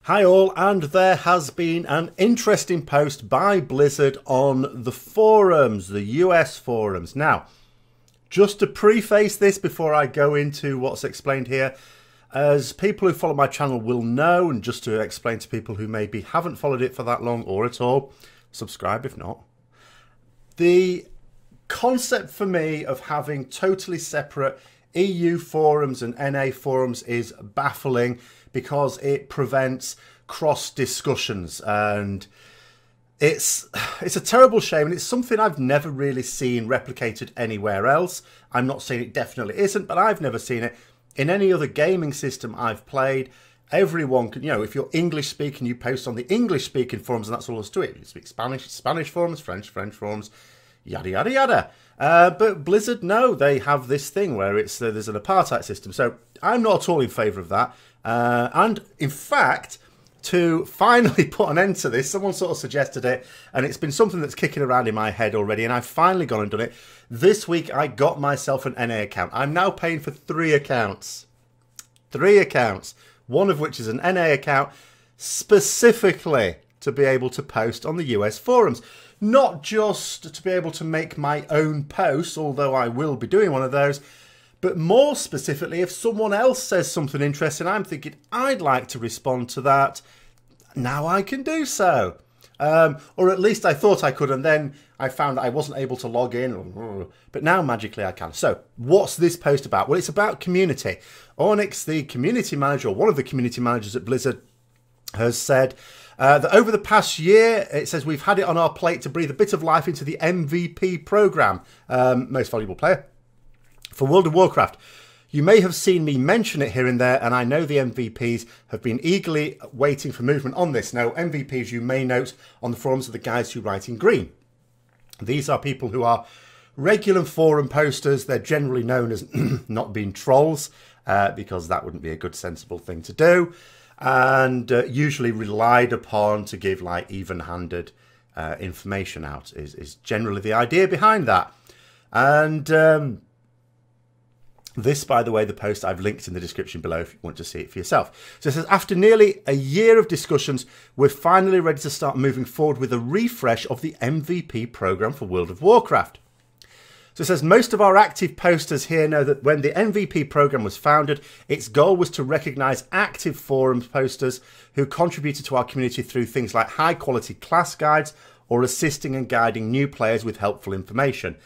Hi all, and there has been an interesting post by Blizzard on the forums, the US forums. Now, just to preface this before I go into what's explained here, as people who follow my channel will know, and just to explain to people who maybe haven't followed it for that long or at all, subscribe if not. The concept for me of having totally separate EU forums and NA forums is baffling because it prevents cross discussions, and it's a terrible shame, and it's something I've never really seen replicated anywhere else. I'm not saying it definitely isn't, but I've never seen it in any other gaming system I've played. Everyone can, if you're English speaking, you post on the English speaking forums, and that's all there's to it. You speak Spanish forums, French forums, yada yada yada. But Blizzard, no, they have this thing where it's there's an apartheid system. So I'm not at all in favour of that. And in fact, to finally put an end to this, someone sort of suggested it, and it's been something that's kicking around in my head already, and I've finally gone and done it. This week I got myself an NA account. I'm now paying for 3 accounts. 3 accounts. One of which is an NA account specifically to be able to post on the US forums. Not just to be able to make my own posts, although I will be doing one of those, but more specifically, if someone else says something interesting, I'm thinking I'd like to respond to that, now I can do so. Or at least I thought I could, and then I found that I wasn't able to log in, but now magically I can. So what's this post about? Well, it's about community. Onyx, the community manager, or one of the community managers at Blizzard, has said that over the past year, it says we've had it on our plate to breathe a bit of life into the MVP program, most valuable player, for World of Warcraft. You may have seen me mention it here and there, and I know the MVPs have been eagerly waiting for movement on this. Now, MVPs, you may note on the forums, are the guys who write in green. These are people who are regular forum posters. They're generally known as not being trolls, because that wouldn't be a good, sensible thing to do, and usually relied upon to give like even-handed information out is generally the idea behind that. And this, by the way, the post I've linked in the description below if you want to see it for yourself. So it says, after nearly a year of discussions, we're finally ready to start moving forward with a refresh of the MVP program for World of Warcraft. So it says, most of our active posters here know that when the MVP program was founded, its goal was to recognise active forum posters who contributed to our community through things like high quality class guides or assisting and guiding new players with helpful information.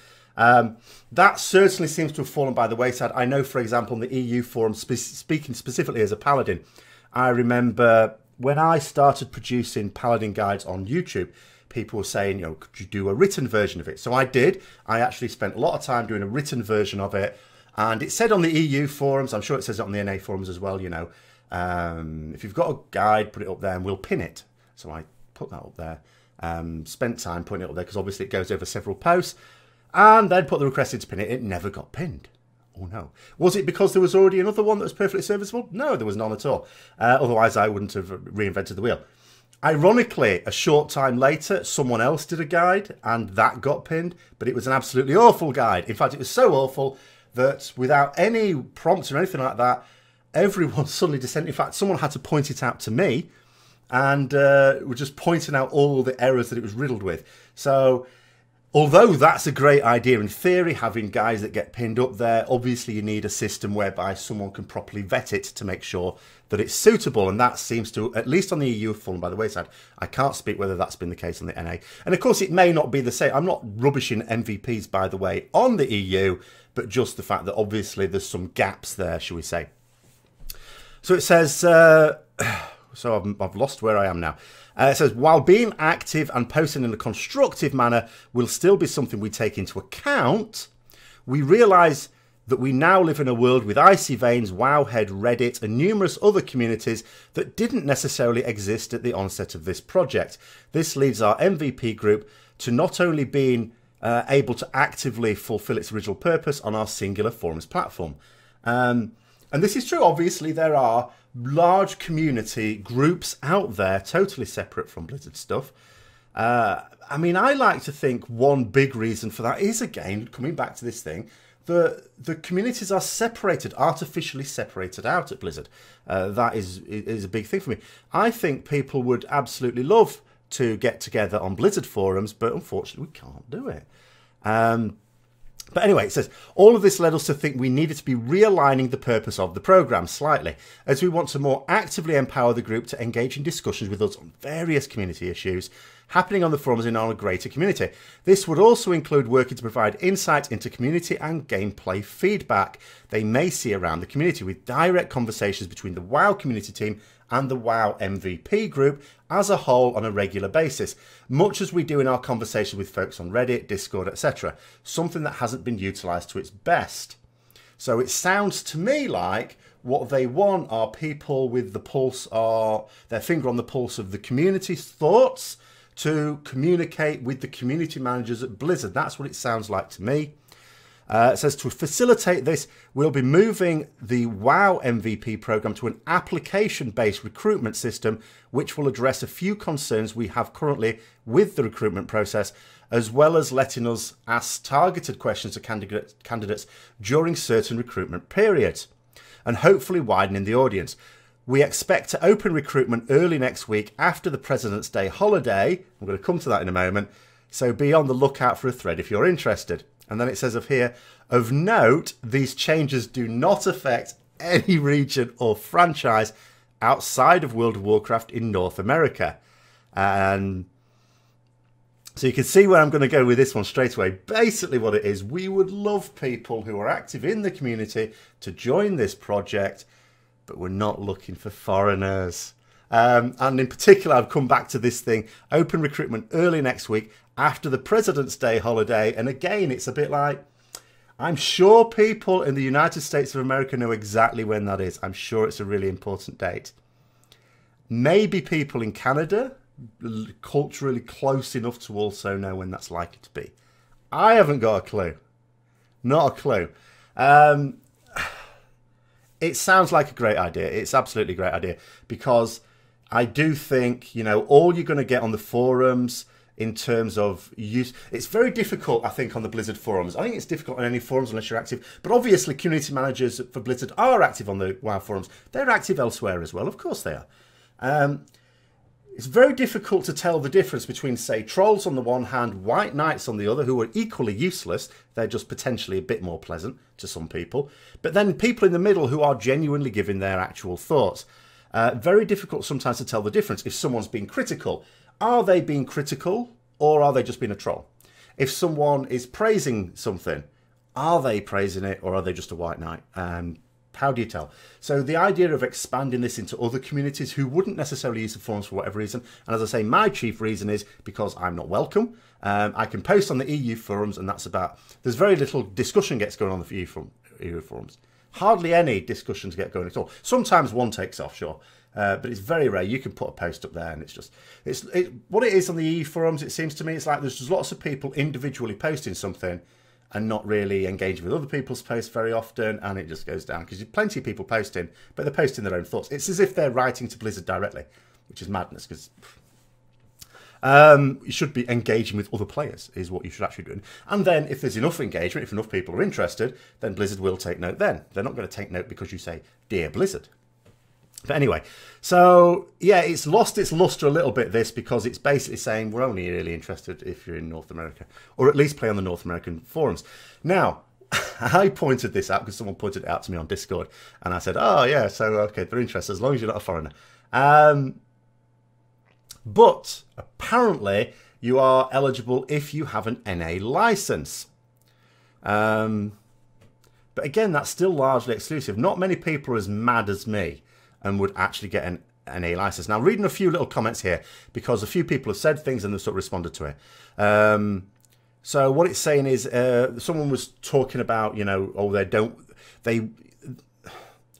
That certainly seems to have fallen by the wayside. I know, for example, in the EU forum, speaking specifically as a Paladin, I remember when I started producing Paladin guides on YouTube, people were saying, could you do a written version of it? So I did. I actually spent a lot of time doing a written version of it. And it said on the EU forums, I'm sure it says it on the NA forums as well, if you've got a guide, put it up there and we'll pin it. So I put that up there, spent time putting it up there because obviously it goes over several posts. And then put the requested to pin it. It never got pinned. Oh no. Was it because there was already another one that was perfectly serviceable? No, there was none at all. Otherwise, I wouldn't have reinvented the wheel. Ironically, a short time later, someone else did a guide and that got pinned, but it was an absolutely awful guide. In fact, it was so awful that without any prompts or anything like that, everyone suddenly descended. In fact, someone had to point it out to me and were just pointing out all the errors that it was riddled with. So, although that's a great idea in theory, having guys that get pinned up there, obviously you need a system whereby someone can properly vet it to make sure that it's suitable. And that seems to, at least on the EU, have fallen by the wayside. I can't speak whether that's been the case on the NA. And of course, it may not be the same. I'm not rubbishing MVPs, by the way, on the EU, but just the fact that obviously there's some gaps there, shall we say. So it says, so I've lost where I am now. It says, while being active and posting in a constructive manner will still be something we take into account, we realise that we now live in a world with Icy Veins, Wowhead, Reddit and numerous other communities that didn't necessarily exist at the onset of this project. This leads our MVP group to not only being able to actively fulfil its original purpose on our singular forums platform. And this is true. Obviously, there are large community groups out there totally separate from Blizzard stuff. I mean, I like to think one big reason for that is, again, coming back to this thing, the communities are separated, artificially separated out at Blizzard. That is a big thing for me. I think people would absolutely love to get together on Blizzard forums, but unfortunately we can't do it. But anyway, it says, all of this led us to think we needed to be realigning the purpose of the programme slightly, as we want to more actively empower the group to engage in discussions with us on various community issues happening on the forums in our greater community. This would also include working to provide insight into community and gameplay feedback they may see around the community, with direct conversations between the WoW community team and the WoW MVP group as a whole on a regular basis, much as we do in our conversations with folks on Reddit, Discord, etc. Something that hasn't been utilised to its best. So it sounds to me like what they want are people with the pulse, or their finger on the pulse of the community's thoughts, to communicate with the community managers at Blizzard. That's what it sounds like to me. It says, to facilitate this, we'll be moving the WoW MVP program to an application-based recruitment system, which will address a few concerns we have currently with the recruitment process, as well as letting us ask targeted questions to candidates during certain recruitment periods, and hopefully widening the audience. We expect to open recruitment early next week after the President's Day holiday. I'm going to come to that in a moment. So be on the lookout for a thread if you're interested. And then it says here, of note, these changes do not affect any region or franchise outside of World of Warcraft in North America. And so you can see where I'm going to go with this one straight away. Basically what it is, we would love people who are active in the community to join this project, but we're not looking for foreigners. And in particular, I've come back to this thing, open recruitment early next week after the President's Day holiday. And again, it's a bit like, I'm sure people in the United States of America know exactly when that is. I'm sure it's a really important date. Maybe people in Canada, culturally close enough to also know when that's likely to be. I haven't got a clue. Not a clue. It sounds like a great idea. It's absolutely a great idea, because I do think, you know, all you're going to get on the forums in terms of use, it's very difficult, I think, on the Blizzard forums. I think it's difficult on any forums unless you're active. But obviously, community managers for Blizzard are active on the WoW forums. They're active elsewhere as well. Of course they are. It's very difficult to tell the difference between, say, trolls on the one hand, white knights on the other, who are equally useless. They're just potentially a bit more pleasant to some people. But then people in the middle who are genuinely giving their actual thoughts. Very difficult sometimes to tell the difference. If someone's being critical, are they being critical or are they just being a troll? If someone is praising something, are they praising it or are they just a white knight? How do you tell? So the idea of expanding this into other communities who wouldn't necessarily use the forums for whatever reason, and as I say, my chief reason is because I'm not welcome. I can post on the EU forums, and that's about, there's very little discussion gets going on the EU forums. Hardly any discussions get going at all. Sometimes one takes off, sure, but it's very rare. You can put a post up there and it's just, what it is on the EU forums, it seems to me, it's like there's just lots of people individually posting something and not really engaging with other people's posts very often, and it just goes down because there's plenty of people posting, but they're posting their own thoughts. It's as if they're writing to Blizzard directly, which is madness, because you should be engaging with other players is what you should actually do. And then if there's enough engagement, if enough people are interested, then Blizzard will take note then. They're not going to take note because you say, Dear Blizzard. But anyway, so yeah, it's lost its luster a little bit, this, because it's basically saying we're only really interested if you're in North America, or at least play on the North American forums. Now, I pointed this out because someone pointed it out to me on Discord, and I said, oh yeah, so okay, they're interested as long as you're not a foreigner. But apparently you are eligible if you have an NA license. But again, that's still largely exclusive. Not many people are as mad as me and would actually get an NA license. Now, reading a few little comments here, because a few people have said things and they've sort of responded to it. So what it's saying is, someone was talking about, you know, oh,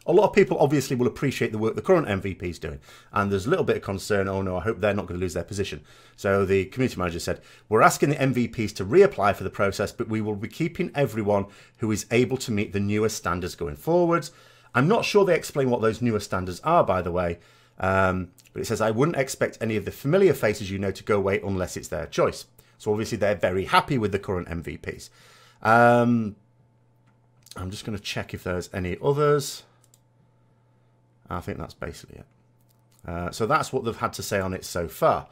a lot of people obviously will appreciate the work the current MVP is doing. And there's a little bit of concern, oh no, I hope they're not going to lose their position. So the community manager said, we're asking the MVPs to reapply for the process, but we will be keeping everyone who is able to meet the newer standards going forwards. I'm not sure they explain what those newer standards are, by the way. But it says, I wouldn't expect any of the familiar faces you know to go away unless it's their choice. So obviously they're very happy with the current MVPs. I'm just going to check if there's any others. I think that's basically it. So that's what they've had to say on it so far.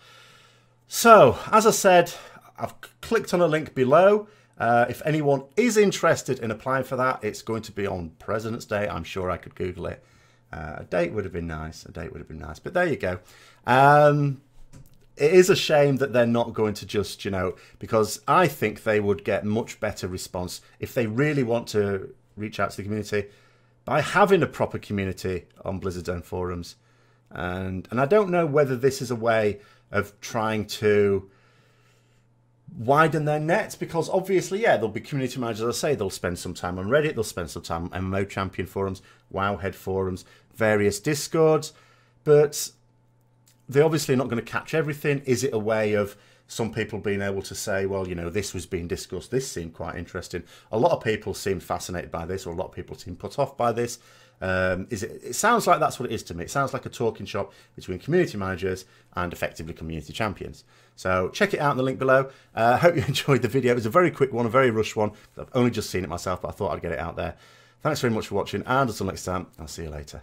So, as I said, I've clicked on a link below. If anyone is interested in applying for that, it's going to be on President's Day. I'm sure I could Google it. A date would have been nice. A date would have been nice. But there you go. It is a shame that they're not going to just, you know, because I think they would get much better response if they really want to reach out to the community by having a proper community on Blizzard's own forums. And I don't know whether this is a way of trying to widen their nets, because obviously, yeah, there'll be community managers, as I say, they'll spend some time on Reddit, they'll spend some time on MMO Champion forums, Wowhead forums, various Discords, but they're obviously not going to catch everything. Is it a way of some people being able to say, well, you know, this was being discussed, this seemed quite interesting. A lot of people seem fascinated by this, or a lot of people seem put off by this. It sounds like that's what it is to me. It sounds like a talking shop between community managers and effectively community champions. So check it out in the link below. I hope you enjoyed the video. It was a very quick one, a very rushed one. I've only just seen it myself, but I thought I'd get it out there. Thanks very much for watching, and until next time, I'll see you later.